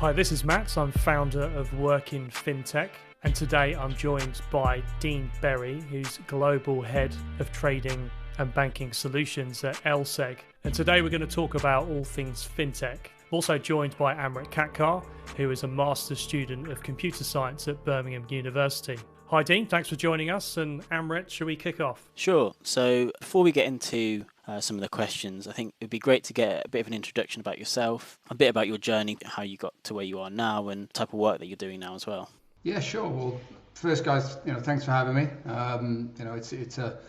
Hi, this is Max. I'm founder of Work in Fintech, and today I'm joined by Dean Berry, who's Global Head of Trading and Banking Solutions at LSEG. And today we're going to talk about all things fintech. Also joined by Amrit Katkar, who is a master's student of computer science at Birmingham University. Hi Dean, thanks for joining us. And Amrit, shall we kick off? Sure. So before we get into some of the questions, I think it'd be great to get a bit of an introduction about yourself, a bit about your journey, how you got to where you are now, and the type of work that you're doing now as well. Yeah, sure. Well, first, guys, thanks for having me. It's a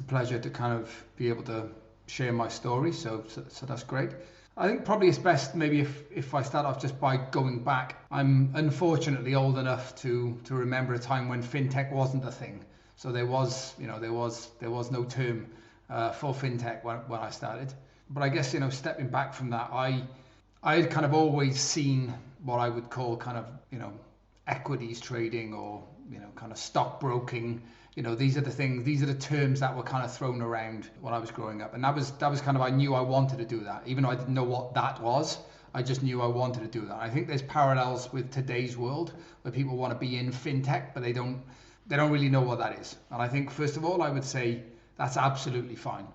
pleasure to kind of be able to share my story. So that's great. I think probably it's best maybe if I start off just by going back. I'm unfortunately old enough to remember a time when fintech wasn't a thing. So there was no term for fintech when I started. But I guess stepping back from that, I had kind of always seen what I would call kind of equities trading or kind of stockbroking. These are the terms that were kind of thrown around when I was growing up, and that was kind of, I knew I wanted to do that, even though I didn't know what that was. I just knew I wanted to do that. I think there's parallels with today's world where people want to be in fintech, but they don't really know what that is. And I think first of all, I would say that's absolutely fine.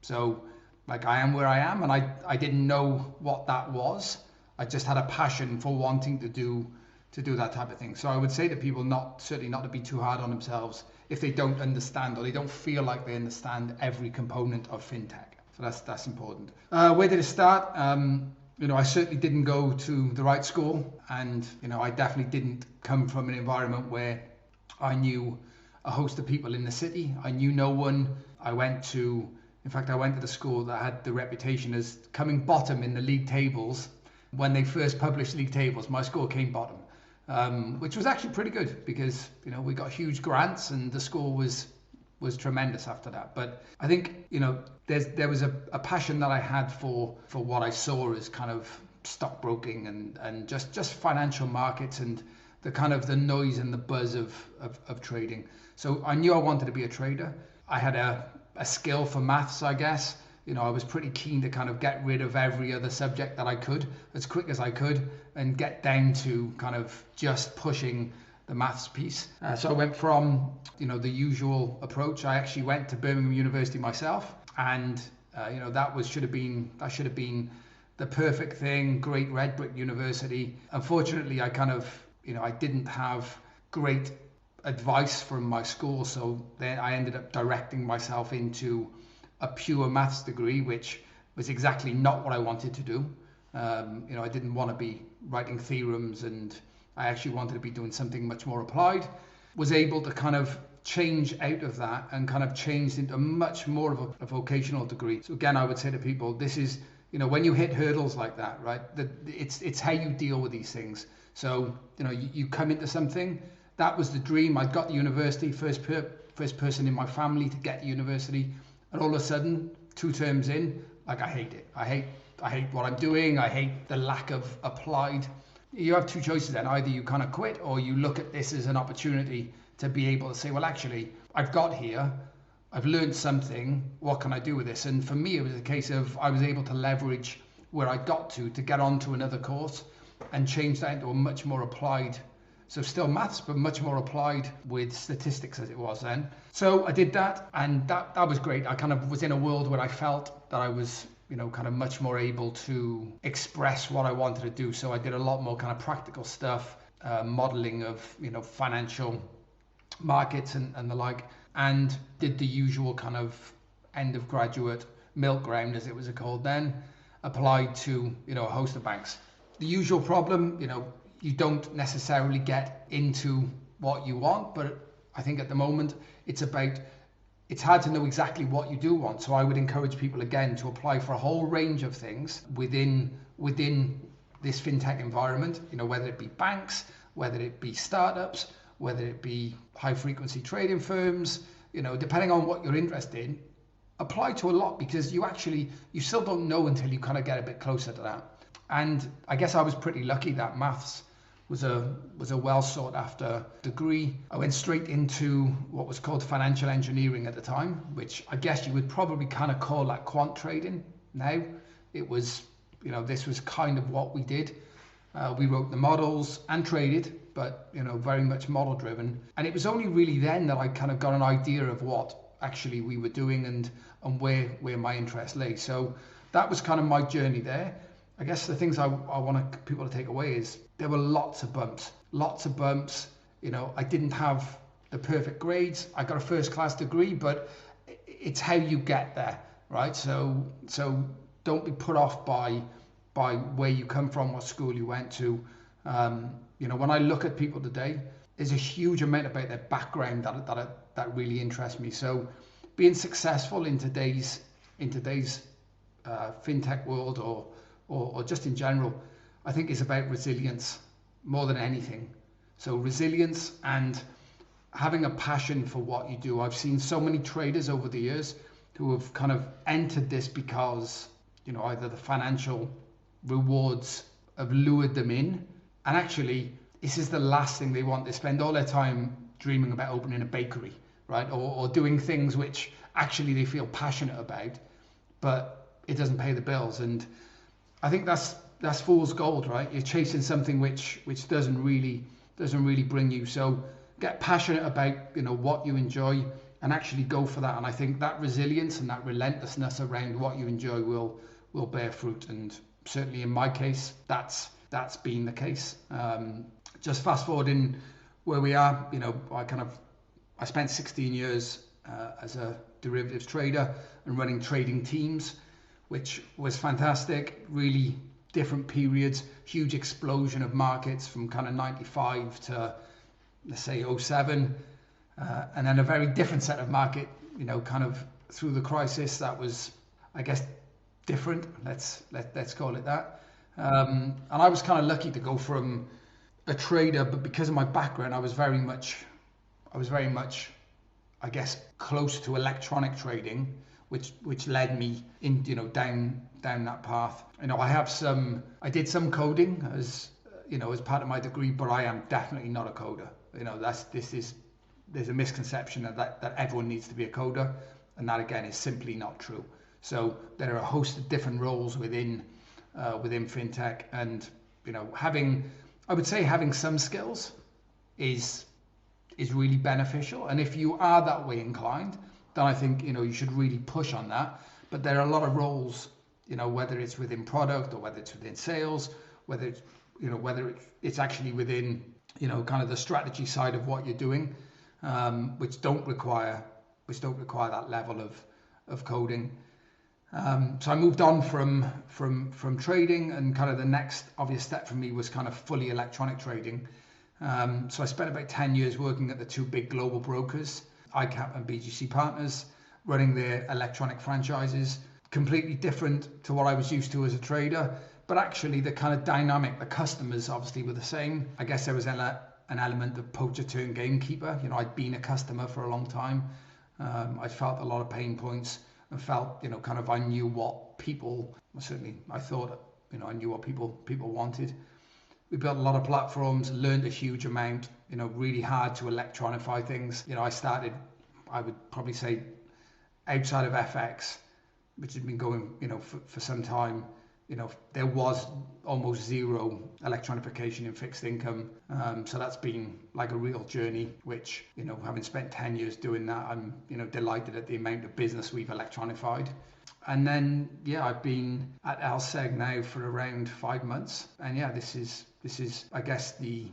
So like, I am where I am, and I didn't know what that was. I just had a passion for wanting to do that type of thing. So I would say to people, certainly not to be too hard on themselves if they don't understand or they don't feel like they understand every component of fintech. So that's important. Where did it start? I certainly didn't go to the right school, and I definitely didn't come from an environment where I knew a host of people in the city. I knew no one. I went to the school that had the reputation as coming bottom in the league tables. When they first published league tables, my school came bottom. Which was actually pretty good because we got huge grants and the school was tremendous after that. But I think there was a passion that I had for what I saw as kind of stockbroking and just financial markets and the kind of the noise and the buzz of trading. So I knew I wanted to be a trader. I had a skill for maths, I guess. I was pretty keen to kind of get rid of every other subject that I could as quick as I could and get down to kind of just pushing the maths piece. So I went from, the usual approach. I actually went to Birmingham University myself, and that should have been the perfect thing. Great red brick university. Unfortunately, I kind of, I didn't have great advice from my school, so then I ended up directing myself into a pure maths degree, which was exactly not what I wanted to do. I didn't want to be writing theorems, and I actually wanted to be doing something much more applied. Was able to kind of change out of that and kind of changed into much more of a vocational degree. So again, I would say to people, this is, when you hit hurdles like that, right, it's how you deal with these things. So, you come into something, that was the dream. I got to university, first person in my family to get to university. And all of a sudden, 2 terms in, like, I hate it. I hate what I'm doing. I hate the lack of applied. You have 2 choices then. Either you kind of quit, or you look at this as an opportunity to be able to say, well, actually, I've got here. I've learned something. What can I do with this? And for me, it was a case of I was able to leverage where I got to get onto another course and change that into a much more applied. So still maths, but much more applied with statistics as it was then. So I did that, and that was great. I kind of was in a world where I felt that I was, kind of much more able to express what I wanted to do. So I did a lot more kind of practical stuff, modeling of, financial markets and the like, and did the usual kind of end of graduate milk round, as it was called then, applied to, a host of banks. The usual problem, you don't necessarily get into what you want, but I think at the moment it's hard to know exactly what you do want. So I would encourage people again to apply for a whole range of things within this fintech environment, whether it be banks, whether it be startups, whether it be high frequency trading firms, depending on what you're interested in, apply to a lot, because you still don't know until you kind of get a bit closer to that. And I guess I was pretty lucky that maths was a well sought after degree. I went straight into what was called financial engineering at the time, which I guess you would probably kind of call that quant trading now. It was, this was kind of what we did. We wrote the models and traded, but very much model driven. And it was only really then that I kind of got an idea of what actually we were doing and where my interest lay. So that was kind of my journey there. I guess the things I want people to take away is there were lots of bumps. I didn't have the perfect grades. I got a first class degree, but it's how you get there, right? So don't be put off by where you come from, what school you went to. When I look at people today, there's a huge amount about their background that really interests me. So being successful in today's fintech world or just in general, I think is about resilience more than anything. So resilience and having a passion for what you do. I've seen so many traders over the years who have kind of entered this because either the financial rewards have lured them in, and actually this is the last thing they want. They spend all their time dreaming about opening a bakery, right, or doing things which actually they feel passionate about, but it doesn't pay the bills. And I think that's fool's gold, right? You're chasing something which doesn't really bring you. So get passionate about what you enjoy and actually go for that. And I think that resilience and that relentlessness around what you enjoy will bear fruit. And certainly in my case, that's been the case. Just fast forwarding where we are, I spent 16 years as a derivatives trader and running trading teams, which was fantastic. Really different periods, huge explosion of markets from kind of 95 to let's say 07, and then a very different set of market, kind of through the crisis. That was, I guess, different. Let's call it that. And I was kind of lucky to go from a trader, but because of my background, I was very much, I guess, close to electronic trading, which led me in, down that path. I did some coding as part of my degree, but I am definitely not a coder. There's a misconception that everyone needs to be a coder, and that again is simply not true. So there are a host of different roles within fintech, and having some skills is really beneficial. And if you are that way inclined, then I think you should really push on that. But there are a lot of roles, whether it's within product or whether it's within sales, whether it's actually within kind of the strategy side of what you're doing, which don't require that level of coding. So I moved on from trading, and kind of the next obvious step for me was kind of fully electronic trading. So I spent about 10 years working at the two big global brokers, ICAP and BGC Partners, running their electronic franchises. Completely different to what I was used to as a trader, but actually the kind of dynamic, the customers obviously were the same. I guess there was an element of poacher turned gamekeeper. I'd been a customer for a long time. I felt a lot of pain points and felt, kind of I knew what people, certainly I thought, I knew what people wanted. We built a lot of platforms, learned a huge amount, really hard to electronify things. I started, I would probably say, outside of FX, which had been going, for some time. There was almost zero electronification in fixed income. So that's been like a real journey, which, having spent 10 years doing that, I'm, delighted at the amount of business we've electronified. And then, I've been at LSEG now for around 5 months. And this is, I guess, the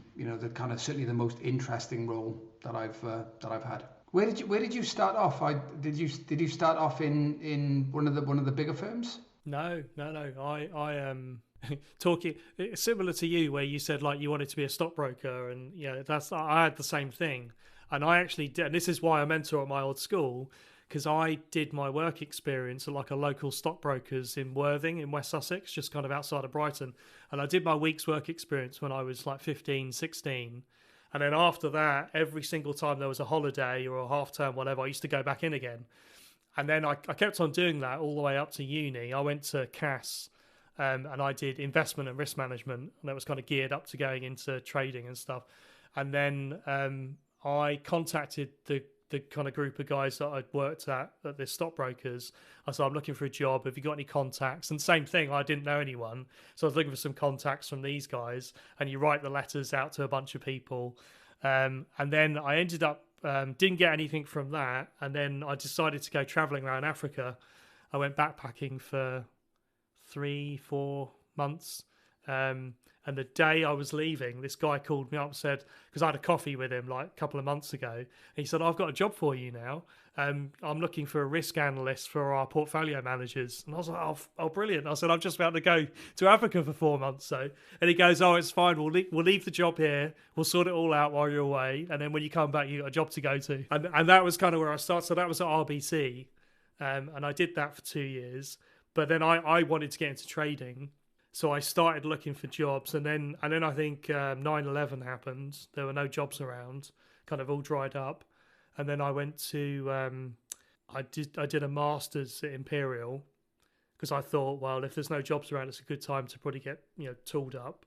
kind of certainly the most interesting role that I've had. Where did you start off? Did you start off in one of the bigger firms? No. I talking similar to you, where you said like you wanted to be a stockbroker, and I had the same thing, and I actually did. And this is why I mentor at my old school, because I did my work experience at like a local stockbrokers in Worthing in West Sussex, just kind of outside of Brighton, and I did my week's work experience when I was like 15, 16. And then after that, every single time there was a holiday or a half term, whatever, I used to go back in again. And then I kept on doing that all the way up to uni. I went to CAS, and I did investment and risk management, and that was kind of geared up to going into trading and stuff. And then I contacted the the kind of group of guys that I'd worked at the stockbrokers. I said, I'm looking for a job. Have you got any contacts? And same thing, I didn't know anyone. So I was looking for some contacts from these guys. And you write the letters out to a bunch of people. And then I ended up, didn't get anything from that. And then I decided to go traveling around Africa. I went backpacking for 3-4 months. And the day I was leaving, this guy called me up and said, because I had a coffee with him like a couple of months ago, and he said, I've got a job for you now. I'm looking for a risk analyst for our portfolio managers. And I was like, oh brilliant. I said, I'm just about to go to Africa for 4 months. And he goes, oh, it's fine. We'll leave the job here. We'll sort it all out while you're away. And then when you come back, you got a job to go to. And that was kind of where I started. So that was at RBC. And I did that for 2 years. But then I wanted to get into trading. So I started looking for jobs, and then I think 9/11 happened. There were no jobs around, kind of all dried up. And then I went to I did a master's at Imperial, because I thought, well, if there's no jobs around, it's a good time to probably get tooled up.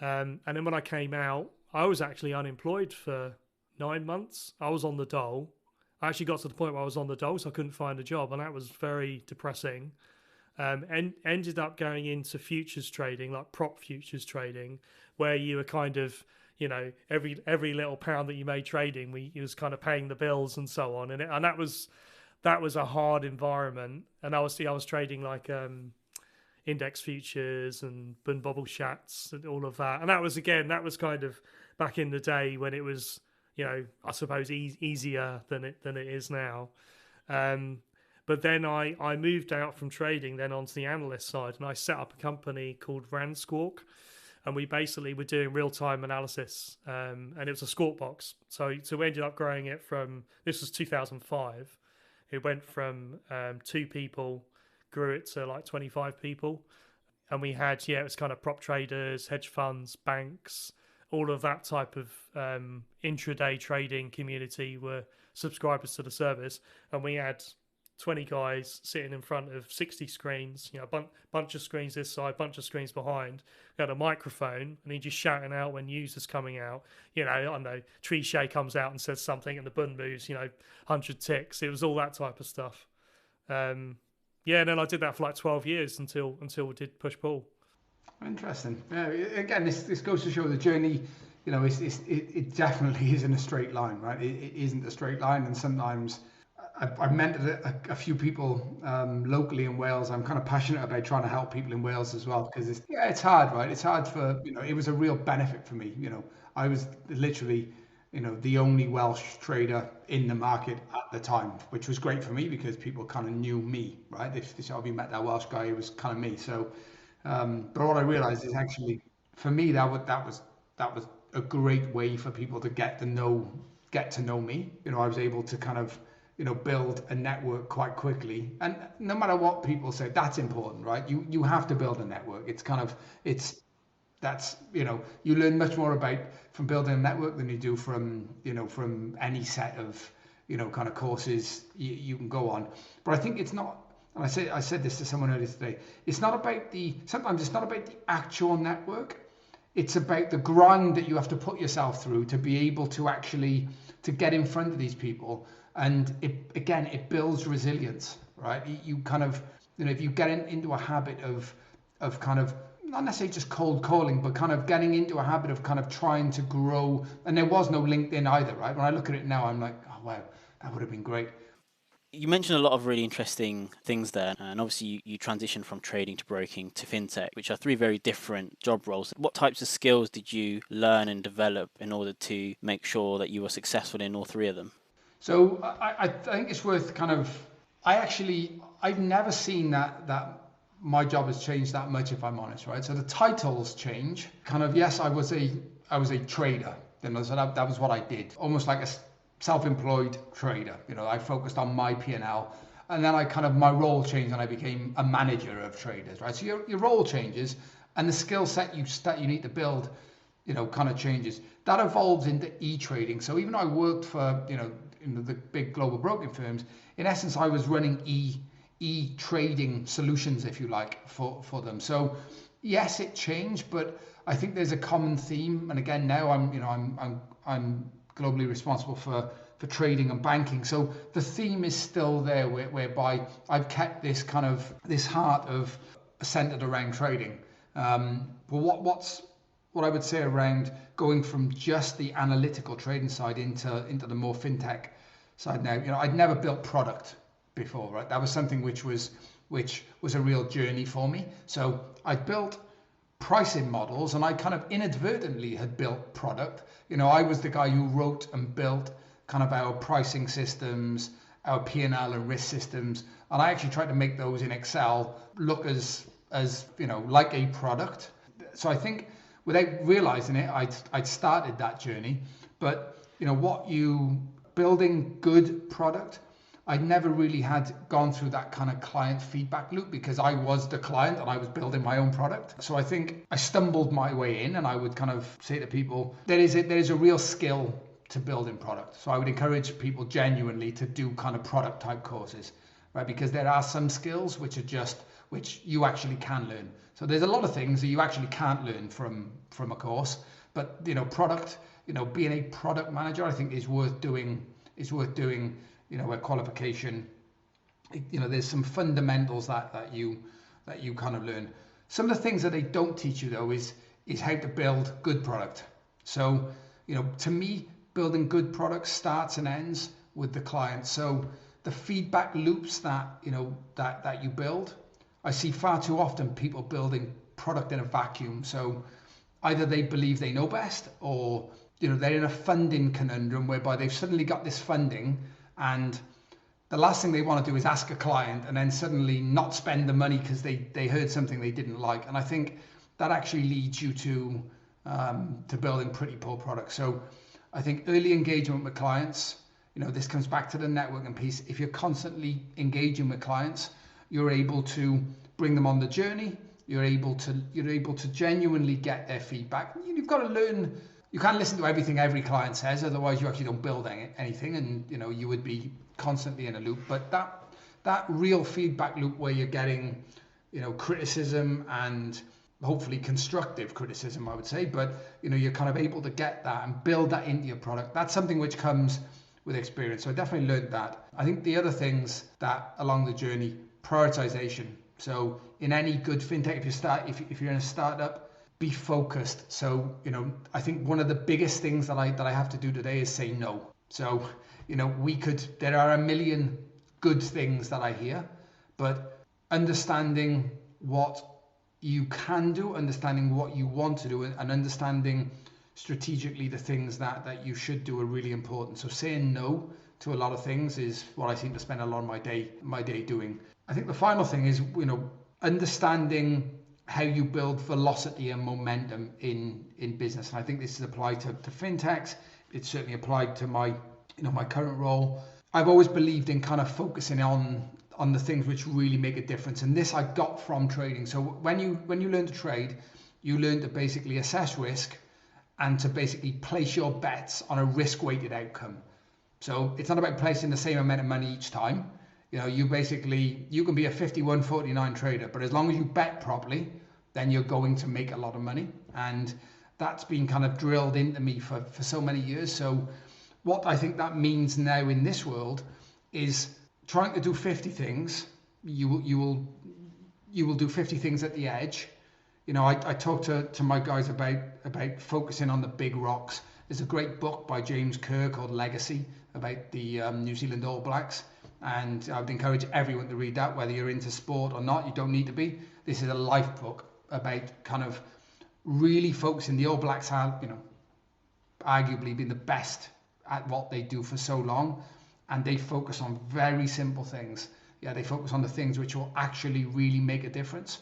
And then when I came out, I was actually unemployed for 9 months. I was on the dole. I actually got to the point where I was on the dole, so I couldn't find a job, and that was very depressing. And ended up going into futures trading, like prop futures trading, where you were kind of, every little pound that you made trading, you was kind of paying the bills and so on. And that was a hard environment. And I was trading like index futures and bubble chats and all of that. And that was kind of back in the day when it was, I suppose easier than it is now. But then I moved out from trading then onto the analyst side, and I set up a company called Randsquawk, and we basically were doing real-time analysis, and it was a squawk box. So we ended up growing it from, this was 2005, it went from 2 people, grew it to like 25 people, and we had, it was kind of prop traders, hedge funds, banks, all of that type of intraday trading community were subscribers to the service, and we had 20 guys sitting in front of 60 screens, bunch of screens this side, bunch of screens behind. We had a microphone, and he just shouting out when news is coming out. I don't know, Trichet comes out and says something, and the bund moves, 100 ticks. It was all that type of stuff. And then I did that for like 12 years until we did push pull. Interesting. Yeah, again, this goes to show the journey. It definitely isn't a straight line, right? It isn't a straight line, and sometimes I've mentored a few people locally in Wales. I'm kind of passionate about trying to help people in Wales as well, because it's hard, right? It's hard for, it was a real benefit for me. I was literally, the only Welsh trader in the market at the time, which was great for me because people kind of knew me, right? If you met that Welsh guy, it was kind of me. So, but what I realized is actually, for me, that was a great way for people to get to know me. I was able to kind of, build a network quite quickly. And no matter what people say, that's important, right? You have to build a network. You learn much more from building a network than you do from any set of, kind of courses you can go on. But I think it's not, and I said this to someone earlier today, sometimes it's not about the actual network. It's about the grind that you have to put yourself through to be able to actually to get in front of these people. And it builds resilience, right? You kind of, if you get into a habit of kind of, not necessarily just cold calling, but kind of getting into a habit of kind of trying to grow. And there was no LinkedIn either, right? When I look at it now, I'm like, oh, wow, that would have been great. You mentioned a lot of really interesting things there, and obviously you transitioned from trading to broking to fintech, which are 3 very different job roles. What types of skills did you learn and develop in order to make sure that you were successful in all 3 of them? So I think it's worth kind of, I've never seen that my job has changed that much, if I'm honest, right? So the titles change. Kind of, yes, I was a trader. So that was what I did, almost like a self-employed trader. I focused on my P&L, and then my role changed, and I became a manager of traders, right? So your role changes, and the skill set you need to build, kind of changes. That evolves into e-trading. So even though I worked for, the big global broking firms, in essence, I was running e-trading solutions, if you like, for them. So yes, it changed, but I think there's a common theme. And again, now I'm globally responsible for for trading and banking. So the theme is still there, whereby I've kept this kind of this heart of centered around trading. But what I would say around going from just the analytical trading side into the more fintech side now. I'd never built product before, right? That was something which was a real journey for me. So I built pricing models, and I kind of inadvertently had built product. I was the guy who wrote and built kind of our pricing systems, our P&L and risk systems, and I actually tried to make those in Excel look as like a product. So I think without realizing it, I'd started that journey. But building good product, I'd never really had gone through that kind of client feedback loop because I was the client and I was building my own product. So I think I stumbled my way in, and I would kind of say to people, there is a real skill to building product. So I would encourage people genuinely to do kind of product type courses, right? Because there are some skills which you actually can learn. So there's a lot of things that you actually can't learn from a course, but product, being a product manager, I think is worth doing a qualification. There's some fundamentals that you kind of learn. Some of the things that they don't teach you though is how to build good product. So to me, building good product starts and ends with the client. So the feedback loops that you build, I see far too often people building product in a vacuum. So either they believe they know best, or they're in a funding conundrum whereby they've suddenly got this funding, and the last thing they want to do is ask a client and then suddenly not spend the money because they heard something they didn't like. And I think that actually leads you to building pretty poor products. So I think early engagement with clients, this comes back to the networking piece. If you're constantly engaging with clients, you're able to bring them on the journey. You're able to genuinely get their feedback. You've got to learn. You can't listen to everything every client says, otherwise you actually don't build anything, and you would be constantly in a loop. But that real feedback loop where you're getting criticism, and hopefully constructive criticism, I would say, but you're kind of able to get that and build that into your product. That's something which comes with experience. So I definitely learned that. I think the other things that along the journey, prioritization. So in any good fintech, if you're in a startup, be focused. So I think one of the biggest things that I have to do today is say no. So there are a million good things that I hear, but understanding what you can do, understanding what you want to do, and understanding strategically the things that you should do are really important. So saying no to a lot of things is what I seem to spend a lot of my day doing. I think the final thing is understanding how you build velocity and momentum in business. And I think this is applied to fintechs. It's certainly applied to my current role. I've always believed in kind of focusing on the things which really make a difference. And this I got from trading. So when you learn to trade, you learn to basically assess risk and to basically place your bets on a risk-weighted outcome. So it's not about placing the same amount of money each time. You can be a 51-49 trader, but as long as you bet properly, then you're going to make a lot of money. And that's been kind of drilled into me for so many years. So what I think that means now in this world is trying to do 50 things. You will do 50 things at the edge. I talk to my guys about focusing on the big rocks. There's a great book by James Kerr called Legacy about the New Zealand All Blacks. And I would encourage everyone to read that, whether you're into sport or not. You don't need to be. This is a life book about kind of really focusing. The All Blacks have, arguably been the best at what they do for so long, and they focus on very simple things. Yeah, they focus on the things which will actually really make a difference.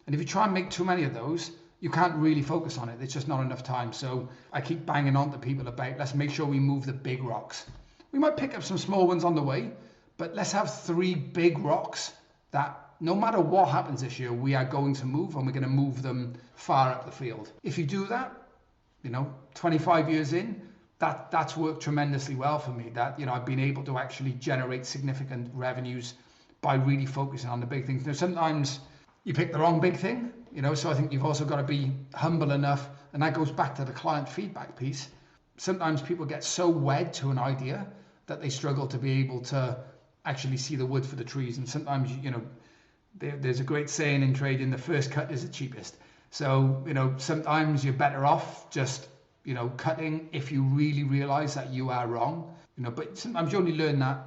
And if you try and make too many of those, you can't really focus on it. There's just not enough time. So I keep banging on to people about, let's make sure we move the big rocks. We might pick up some small ones on the way, but let's have 3 big rocks that no matter what happens this year, we are going to move, and we're going to move them far up the field. If you do that, 25 years in, that's worked tremendously well for me. That, I've been able to actually generate significant revenues by really focusing on the big things. Now, sometimes you pick the wrong big thing, so I think you've also got to be humble enough, and that goes back to the client feedback piece. Sometimes people get so wed to an idea that they struggle to be able to actually see the wood for the trees. And sometimes, there's a great saying in trading, the first cut is the cheapest. So, sometimes you're better off just, cutting if you really realize that you are wrong, but sometimes you only learn that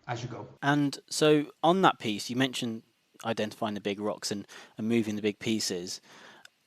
as you go. And so on that piece, you mentioned identifying the big rocks and moving the big pieces.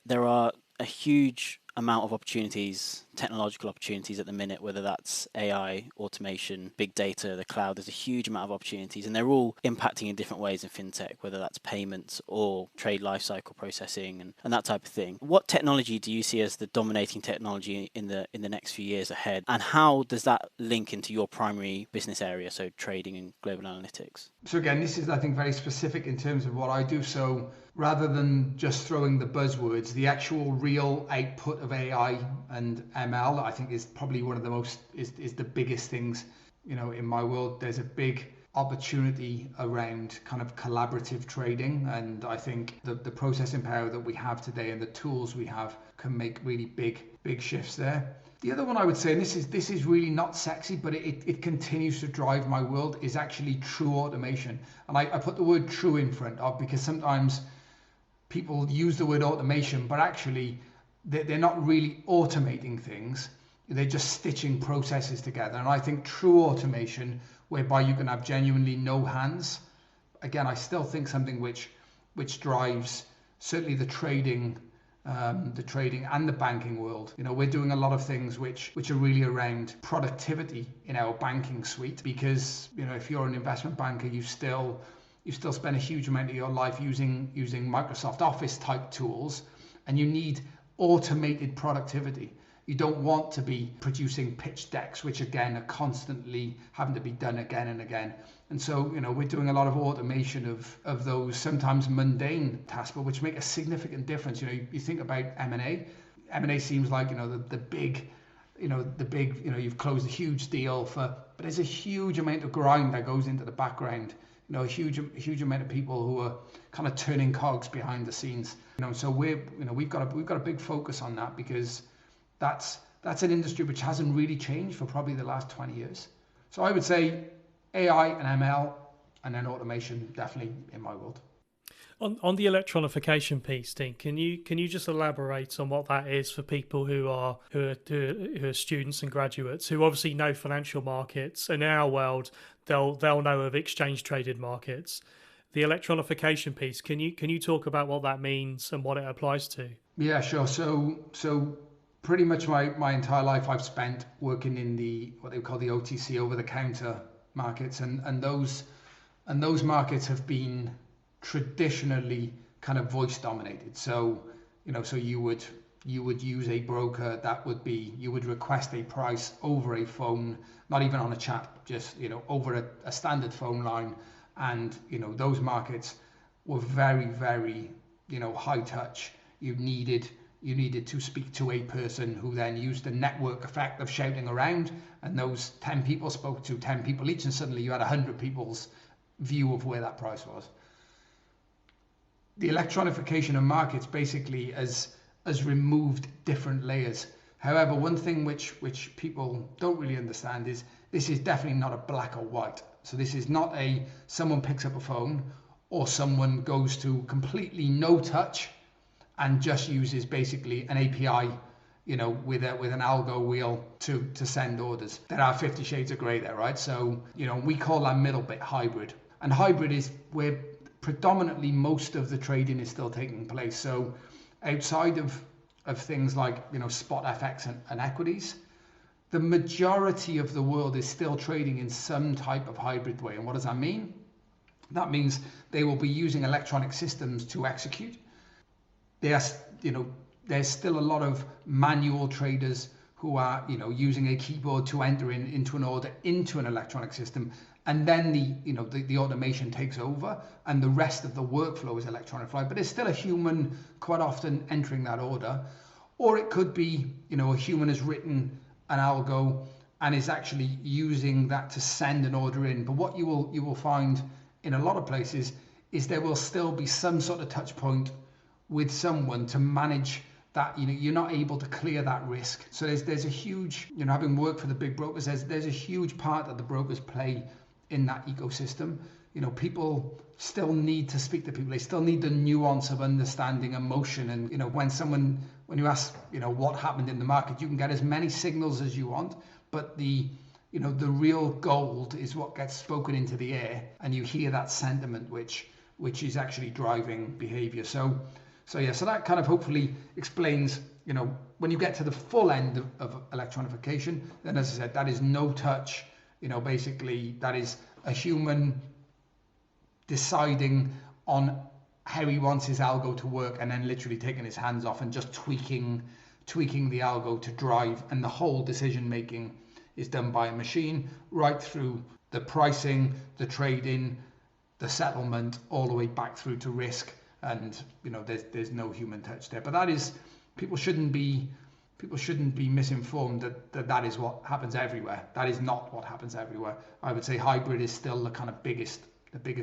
There are a huge amount of opportunities, technological opportunities at the minute, whether that's AI, automation, big data, the cloud. There's a huge amount of opportunities, and they're all impacting in different ways in fintech, whether that's payments or trade lifecycle processing and that type of thing. What technology do you see as the dominating technology in the next few years ahead, and how does that link into your primary business area, so trading and global analytics? So again, this is, I think, very specific in terms of what I do. So rather than just throwing the buzzwords, the actual real output of AI and ML, I think, is probably one of the most, is the biggest things, in my world. There's a big opportunity around kind of collaborative trading, and I think the processing power that we have today and the tools we have can make really big shifts there. The other one I would say, and this is really not sexy, but it continues to drive my world, is actually true automation. And I put the word true in front of, because sometimes people use the word automation, but actually they're not really automating things. They're just stitching processes together. And I think true automation, whereby you can have genuinely no hands, again, I still think something which drives certainly the trading and the banking world. We're doing a lot of things which are really around productivity in our banking suite, because if you're an investment banker, you still spend a huge amount of your life using Microsoft Office type tools, and you need automated productivity. You don't want to be producing pitch decks, which again are constantly having to be done again and again. And so, we're doing a lot of automation of those sometimes mundane tasks, but which make a significant difference. You think about M&A. M&A seems like, the big, you've closed a huge deal but there's a huge amount of grind that goes into the background. A huge amount of people who are kind of turning cogs behind the scenes. So we've got a big focus on that, because that's an industry which hasn't really changed for probably the last 20 years. So I would say AI and ML, and then automation, definitely in my world. On the electronification piece, Dean, can you just elaborate on what that is for people who are students and graduates who obviously know financial markets, and in our world they'll know of exchange traded markets. The electronification piece, can you talk about what that means and what it applies to? Yeah, sure. So pretty much my entire life I've spent working in the what they call the OTC, over the counter markets, and those markets have been traditionally kind of voice dominated. So you would use a broker that would be, you would request a price over a phone, not even on a chat, just over a standard phone line. And those markets were very, very high touch. You needed to speak to a person who then used the network effect of shouting around, and those 10 people spoke to 10 people each, and suddenly you had 100 people's view of where that price was. The electronification of markets basically has removed different layers. However, one thing which people don't really understand is this is definitely not a black or white. So this is not someone picks up a phone, or someone goes to completely no touch and just uses basically an API, with an algo wheel to send orders. There are 50 shades of grey there, right? So, we call that middle bit hybrid. And hybrid is where predominantly most of the trading is still taking place. So outside of things like, spot FX and equities, the majority of the world is still trading in some type of hybrid way. And what does that mean? That means they will be using electronic systems to execute. There's still a lot of manual traders who are, using a keyboard to enter into an order into an electronic system, and then the automation takes over, and the rest of the workflow is electronified. But there's still a human quite often entering that order, or it could be, a human has written an algo and is actually using that to send an order in. But what you will find in a lot of places is there will still be some sort of touch point with someone to manage that you're not able to clear that risk. So there's a huge, having worked for the big brokers, there's a huge part that the brokers play in that ecosystem. People still need to speak to people. They still need the nuance of understanding emotion. And when you ask what happened in the market, you can get as many signals as you want, but the real gold is what gets spoken into the air, and you hear that sentiment which is actually driving behavior. So that kind of hopefully explains, when you get to the full end of electronification, then as I said, that is no touch. Basically that is a human deciding on how he wants his algo to work, and then literally taking his hands off and just tweaking the algo to drive, and the whole decision making is done by a machine, right through the pricing, the trading, the settlement, all the way back through to risk. And there's no human touch there. But that is, people shouldn't be misinformed that is what happens everywhere. That is not what happens everywhere. I would say hybrid is still the kind of biggest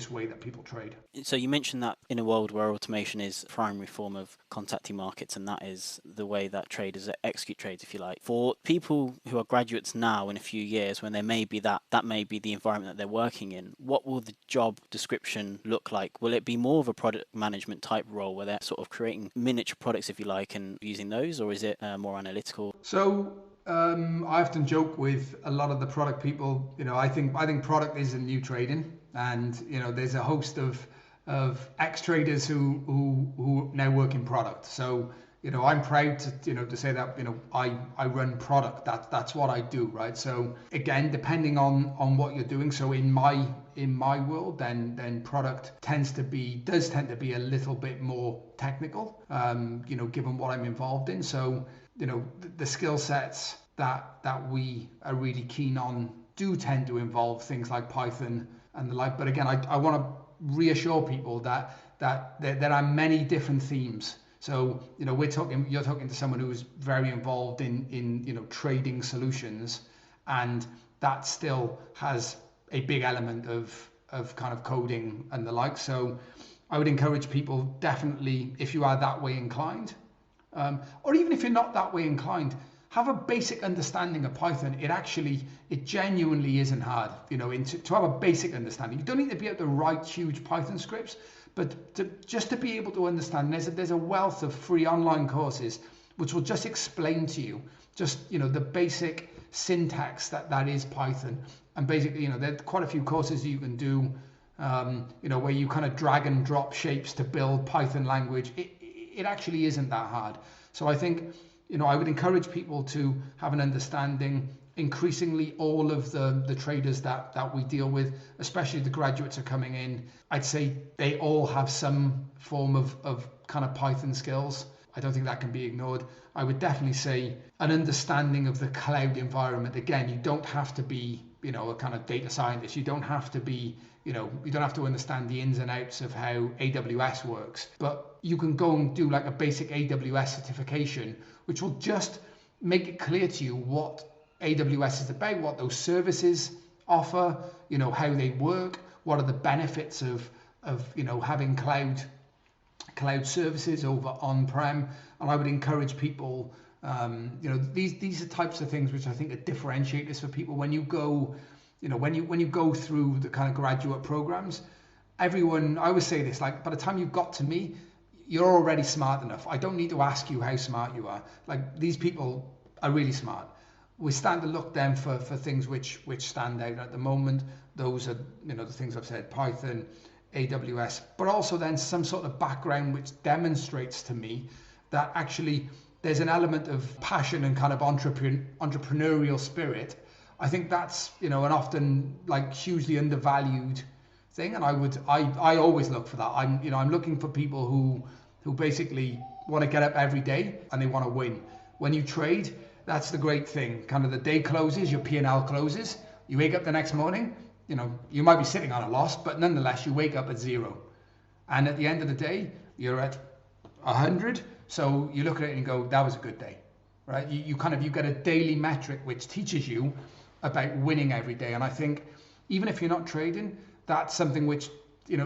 way that people trade. So you mentioned that in a world where automation is the primary form of contacting markets, and that is the way that traders execute trades, if you like. For people who are graduates now, in a few years, when there may be that may be the environment that they're working in, what will the job description look like? Will it be more of a product management type role where they're sort of creating miniature products, if you like, and using those, or is it more analytical? So I often joke with a lot of the product people, I think product is a new trading, and there's a host of ex-traders who now work in product. So I'm proud to say that I run product. That's what I do, right? So again, depending on what you're doing. So in my world, then product does tend to be a little bit more technical, given what I'm involved in. So the skill sets that we are really keen on do tend to involve things like Python and the like. But again, I want to reassure people that there are many different themes. So you're talking to someone who is very involved in trading solutions, and that still has a big element of kind of coding and the like. So I would encourage people, definitely, if you are that way inclined, or even if you're not that way inclined, have a basic understanding of Python. It genuinely isn't hard, to have a basic understanding. You don't need to be able to write huge Python scripts, but just to be able to understand. There's a wealth of free online courses which will just explain to you the basic syntax that is Python. And basically, there's quite a few courses you can do, where you kind of drag and drop shapes to build Python language. It actually isn't that hard. So I think, I would encourage people to have an understanding. Increasingly, all of the traders that we deal with, especially the graduates are coming in, I'd say they all have some form of kind of Python skills. I don't think that can be ignored. I would definitely say an understanding of the cloud environment. Again, you don't have to be, a kind of data scientist. You don't have to be, you don't have to understand the ins and outs of how AWS works, but you can go and do like a basic AWS certification, which will just make it clear to you what AWS is about, what those services offer, how they work, what are the benefits of having cloud services over on-prem. And I would encourage people, these are types of things which I think are differentiators for people. When you go, when you go through the kind of graduate programs, everyone, I always say this, like by the time you've got to me, you're already smart enough. I don't need to ask you how smart you are. Like, these people are really smart. We stand to look then for things which stand out at the moment. Those are, the things I've said, Python, AWS, but also then some sort of background which demonstrates to me that actually there's an element of passion and kind of entrepreneurial spirit. I think that's, an often like hugely undervalued thing. And I always look for that. I'm looking for people who basically want to get up every day and they want to win. When you trade, that's the great thing. Kind of the day closes, your P&L closes. You wake up the next morning, you might be sitting on a loss, but nonetheless, you wake up at 0. And at the end of the day, you're at 100. So you look at it and go, that was a good day, right? You get a daily metric which teaches you about winning every day. And I think even if you're not trading, that's something which,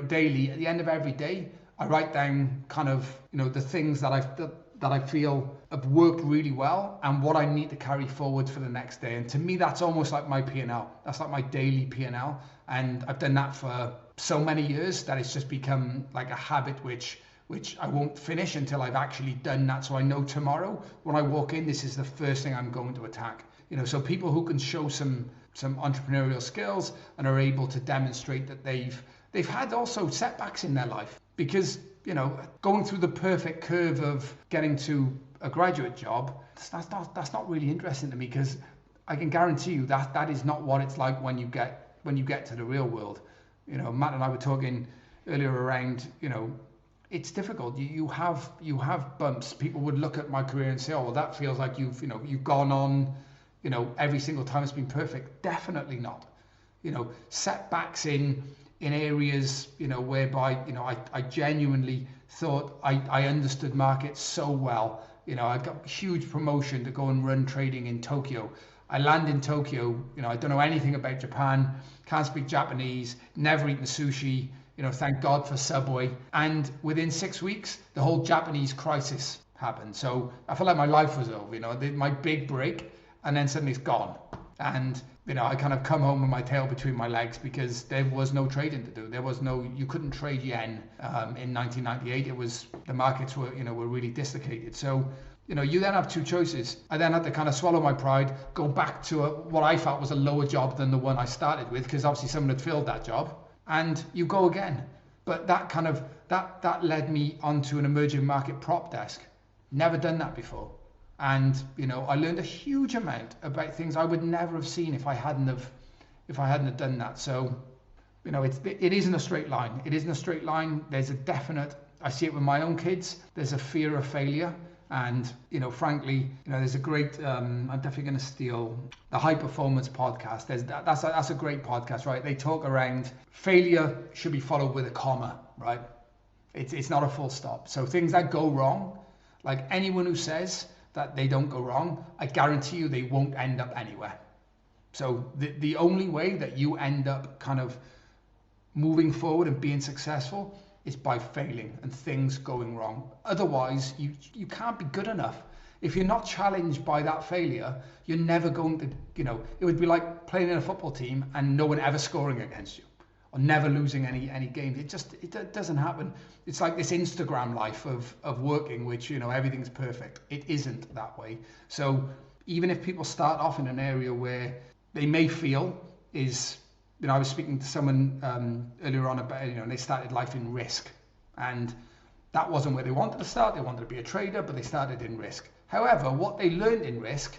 daily, at the end of every day, I write down kind of, the things that that I feel have worked really well and what I need to carry forward for the next day. And to me, that's almost like my P&L. That's like my daily P&L. And I've done that for so many years that it's just become like a habit which I won't finish until I've actually done that. So I know tomorrow when I walk in, this is the first thing I'm going to attack. So people who can show some entrepreneurial skills and are able to demonstrate that they've had also setbacks in their life, because going through the perfect curve of getting to a graduate job, that's not really interesting to me, because I can guarantee you that is not what it's like when you get to the real world. Matt and I were talking earlier around, it's difficult. You have bumps. People would look at my career and say, oh, well, that feels like you've gone on, every single time it's been perfect. Definitely not. Setbacks in areas, whereby, I genuinely thought I understood markets so well. I got a huge promotion to go and run trading in Tokyo. I land in Tokyo, I don't know anything about Japan, can't speak Japanese, never eaten sushi, thank God for Subway. And within 6 weeks, the whole Japanese crisis happened. So I felt like my life was over, my big break, and then suddenly it's gone. And I kind of come home with my tail between my legs, because there was no trading to do. You couldn't trade yen in 1998. It was, the markets were really dislocated. So, you then have two choices. I then had to kind of swallow my pride, go back to what I felt was a lower job than the one I started with, because obviously someone had filled that job, and you go again. But that led me onto an emerging market prop desk. Never done that before. And I learned a huge amount about things I would never have seen if I hadn't have done that. So it isn't a straight line. It isn't a straight line. There's a definite, I see it with my own kids, there's a fear of failure. And frankly, there's a great, I'm definitely going to steal the High Performance podcast. That's a great podcast, right? They talk around failure should be followed with a comma, right? It's not a full stop. So things that go wrong, like anyone who says that they don't go wrong, I guarantee you they won't end up anywhere. So the only way that you end up kind of moving forward and being successful is by failing and things going wrong. Otherwise, you can't be good enough. If you're not challenged by that failure, you're never going to, it would be like playing in a football team and no one ever scoring against you, or never losing any games. It doesn't happen. It's like this Instagram life of working, which, everything's perfect. It isn't that way. So even if people start off in an area where they may feel is, I was speaking to someone earlier on about, they started life in risk, and that wasn't where they wanted to start. They wanted to be a trader, but they started in risk. However, what they learned in risk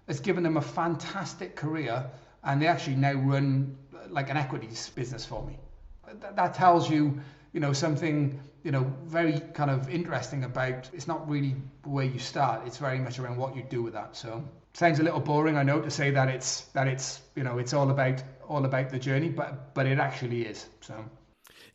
has given them a fantastic career, and they actually now run like an equities business for me. That tells you, something, very kind of interesting about, it's not really where you start. It's very much around what you do with that. So sounds a little boring, I know, to say that it's it's all about the journey, but it actually is. So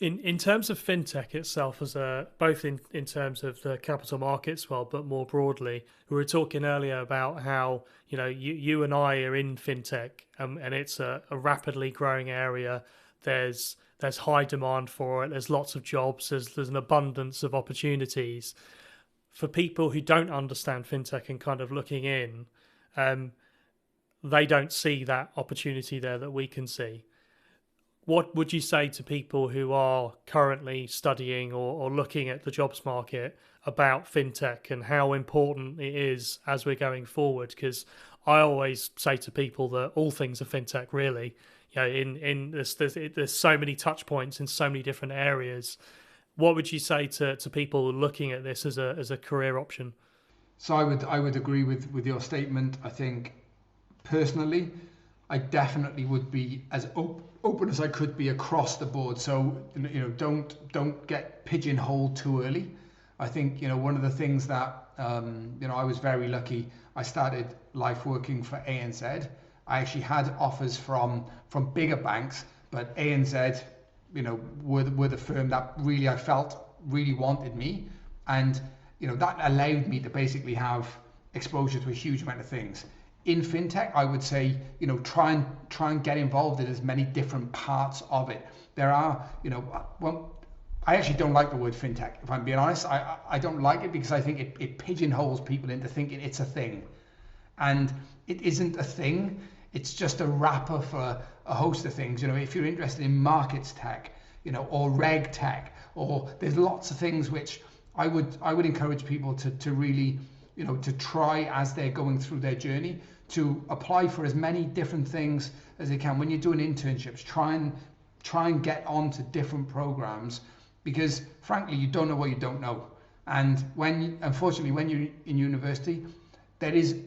in terms of fintech itself, as both in terms of the capital markets world, but more broadly, we were talking earlier about how you and I are in fintech, and it's a rapidly growing area. There's high demand for it. There's lots of jobs. There's an abundance of opportunities. For people who don't understand fintech and kind of looking in, they don't see that opportunity there that we can see. What would you say to people who are currently studying or looking at the jobs market about fintech and how important it is as we're going forward? Because I always say to people that all things are fintech, really. In this, there's so many touch points in so many different areas. What would you say to people looking at this as a career option? So I would agree with your statement. I think personally, I definitely would be as open as I could be across the board. So don't get pigeonholed too early. I think one of the things that I was very lucky. I started life working for ANZ. I actually had offers from bigger banks, but ANZ, were the firm that really I felt really wanted me, and that allowed me to basically have exposure to a huge amount of things. In fintech, I would say, try and get involved in as many different parts of it. There are, I actually don't like the word fintech, if I'm being honest. I don't like it because I think it pigeonholes people into thinking it's a thing. And it isn't a thing. It's just a wrapper for a host of things. If you're interested in markets tech, or reg tech, or there's lots of things which I would encourage people to really, to try as they're going through their journey, to apply for as many different things as they can. When you're doing internships, try and get onto different programs, because frankly, you don't know what you don't know. And unfortunately, when you're in university, there is,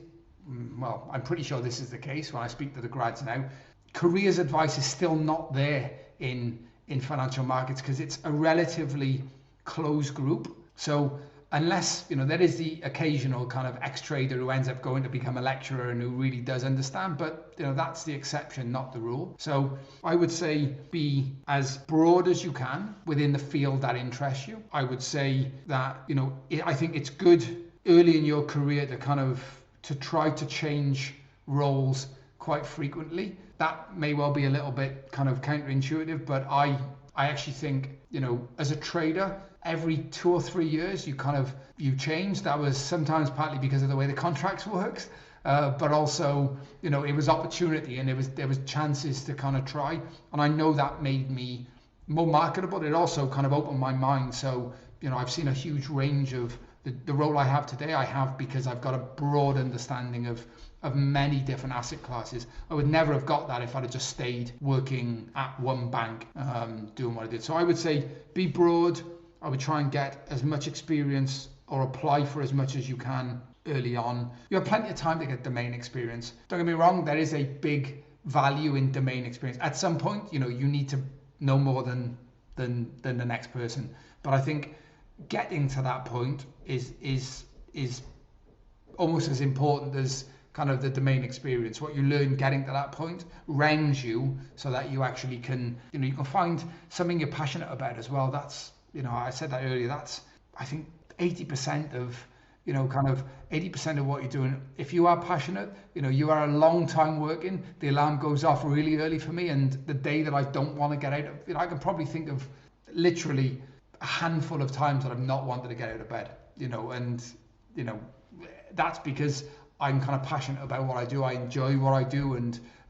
well, I'm pretty sure this is the case when I speak to the grads now, careers advice is still not there in financial markets because it's a relatively closed group. So unless, there is the occasional kind of ex-trader who ends up going to become a lecturer and who really does understand, but that's the exception, not the rule. So I would say be as broad as you can within the field that interests you. I would say that, I think it's good early in your career to try to change roles quite frequently. That may well be a little bit kind of counterintuitive, but I actually think, as a trader, every 2 or 3 years you change. That was sometimes partly because of the way the contracts works, but also it was opportunity, and there was chances to kind of try, and I know that made me more marketable. It also kind of opened my mind. So I've seen a huge range of the role I have today. I have because I've got a broad understanding of many different asset classes. I would never have got that if I'd have just stayed working at one bank, doing what I did. So I would say be broad. I would try and get as much experience or apply for as much as you can early on. You have plenty of time to get domain experience. Don't get me wrong, there is a big value in domain experience. At some point, you need to know more than the next person. But I think getting to that point is almost as important as kind of the domain experience. What you learn getting to that point rounds you so that you actually can, you can find something you're passionate about as well. That's, I said that earlier, that's, I think 80% of, 80% of what you're doing. If you are passionate, you are a long time working, the alarm goes off really early for me. And the day that I don't want to get out of, I can probably think of literally a handful of times that I've not wanted to get out of bed, and, that's because I'm kind of passionate about what I do. I enjoy what I do,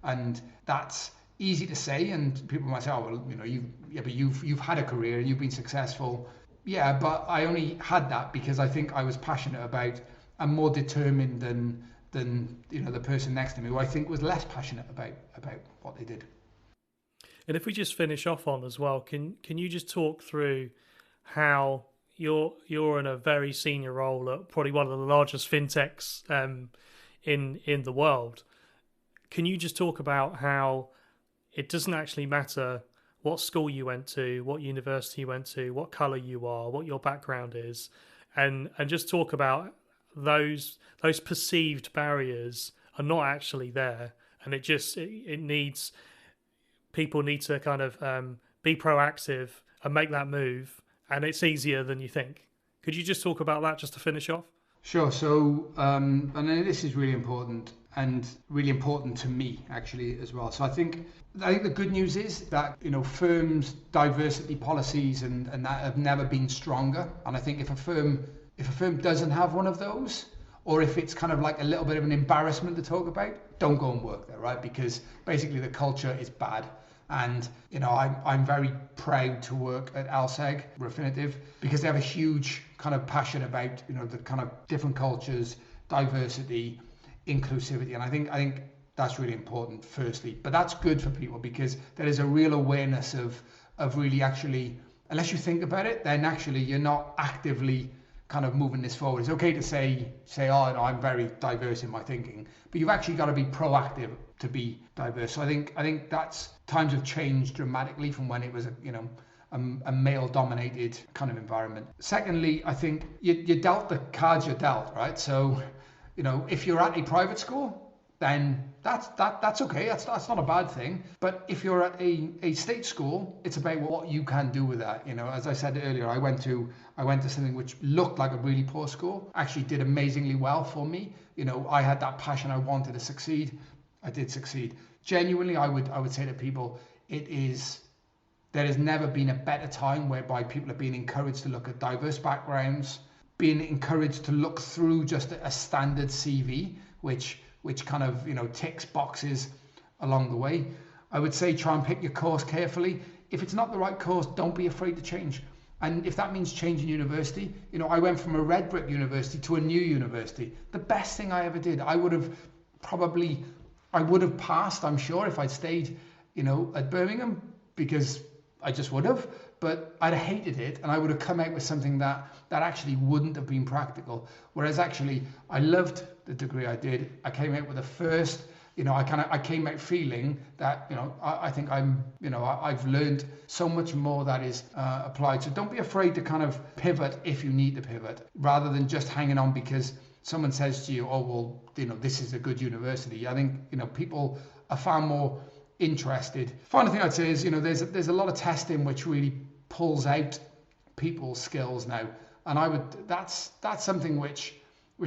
and that's easy to say. And people might say, "Oh, well, you've had a career and you've been successful." Yeah, but I only had that because I think I was passionate about and more determined than the person next to me, who I think was less passionate about what they did. And if we just finish off on as well, can you just talk through how you're in a very senior role at probably one of the largest fintechs in the world? Can you just talk about how it doesn't actually matter what school you went to, what university you went to, what colour you are, what your background is, and just talk about those perceived barriers are not actually there, and people need to kind of be proactive and make that move, and it's easier than you think. Could you just talk about that just to finish off? Sure. So, and this is really important, and really important to me actually as well. So I think the good news is that firms' diversity policies and that have never been stronger. And I think if a firm doesn't have one of those, or if it's kind of like a little bit of an embarrassment to talk about, don't go and work there, right? Because basically the culture is bad. And I'm very proud to work at LSEG, Refinitiv, because they have a huge kind of passion about the kind of different cultures, diversity, inclusivity, and I think that's really important. Firstly, but that's good for people because there is a real awareness of really actually, unless you think about it, then actually you're not actively kind of moving this forward. It's okay to say, oh no, I'm very diverse in my thinking, but you've actually got to be proactive to be diverse. So I think that's, times have changed dramatically from when it was a male-dominated kind of environment. Secondly, I think you dealt the cards you're dealt, right? So if you're at a private school, then that's okay. That's not a bad thing. But if you're at a state school, it's about what you can do with that. As I said earlier, I went to something which looked like a really poor school, actually did amazingly well for me. I had that passion. I wanted to succeed. I did succeed. Genuinely, I would say to people, there's there has never been a better time whereby people are being encouraged to look at diverse backgrounds, being encouraged to look through just a standard CV, which kind of, ticks boxes along the way. I would say try and pick your course carefully. If it's not the right course, don't be afraid to change. And if that means changing university, I went from a red brick university to a new university. The best thing I ever did. I would have passed, I'm sure, if I'd stayed, at Birmingham, because I just would have. But I'd have hated it, and I would have come out with something that actually wouldn't have been practical. Whereas actually, I loved the degree I did. I came out with a first. I came out feeling that, I think I've learned so much more that is applied. So don't be afraid to kind of pivot if you need to pivot, rather than just hanging on because someone says to you, oh, well, this is a good university. I think, people are far more interested. Final thing I'd say is, there's a lot of testing which really pulls out people's skills now. And that's something which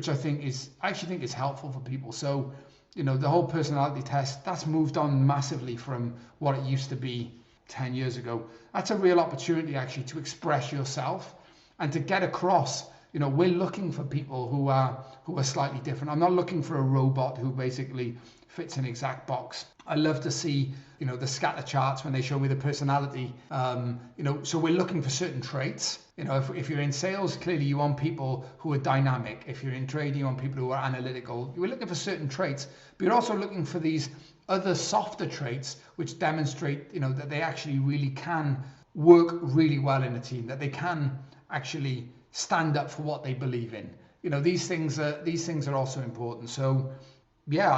I think is helpful for people. So, the whole personality test, that's moved on massively from what it used to be 10 years ago. That's a real opportunity actually to express yourself and to get across, we're looking for people who are slightly different. I'm not looking for a robot who basically fits an exact box. I love to see, the scatter charts when they show me the personality. So we're looking for certain traits. If you're in sales, clearly you want people who are dynamic. If you're in trading, you want people who are analytical. We're looking for certain traits, but you're also looking for these other softer traits which demonstrate, that they actually really can work really well in a team, that they can actually stand up for what they believe in. These things are also important. So yeah,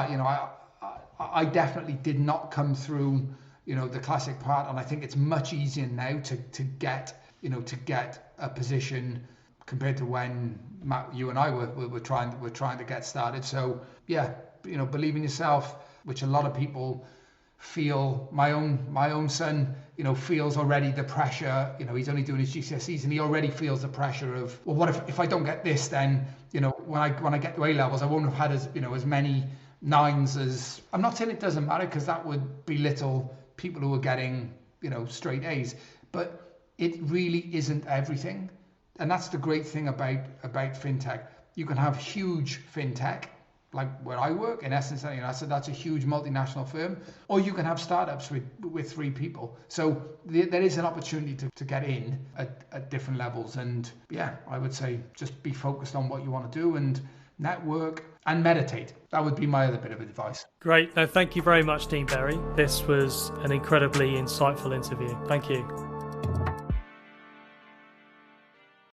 I definitely did not come through, the classic part, and I think it's much easier now to get a position compared to when Matt, you and I were trying to get started. So yeah, believe in yourself, which a lot of people feel. My own son, feels already the pressure. He's only doing his GCSEs, and he already feels the pressure of, well, what if I don't get this, then when I get to A levels, I won't have had as many nines as. I'm not saying it doesn't matter, because that would belittle people who are getting straight A's, but it really isn't everything. And that's the great thing about fintech. You can have huge fintech, like where I work, in essence, that's a huge multinational firm, or you can have startups with 3 people. So there is an opportunity to get in at different levels. And yeah, I would say just be focused on what you want to do and network and meditate. That would be my other bit of advice. Great. No, thank you very much, Dean Berry. This was an incredibly insightful interview. Thank you.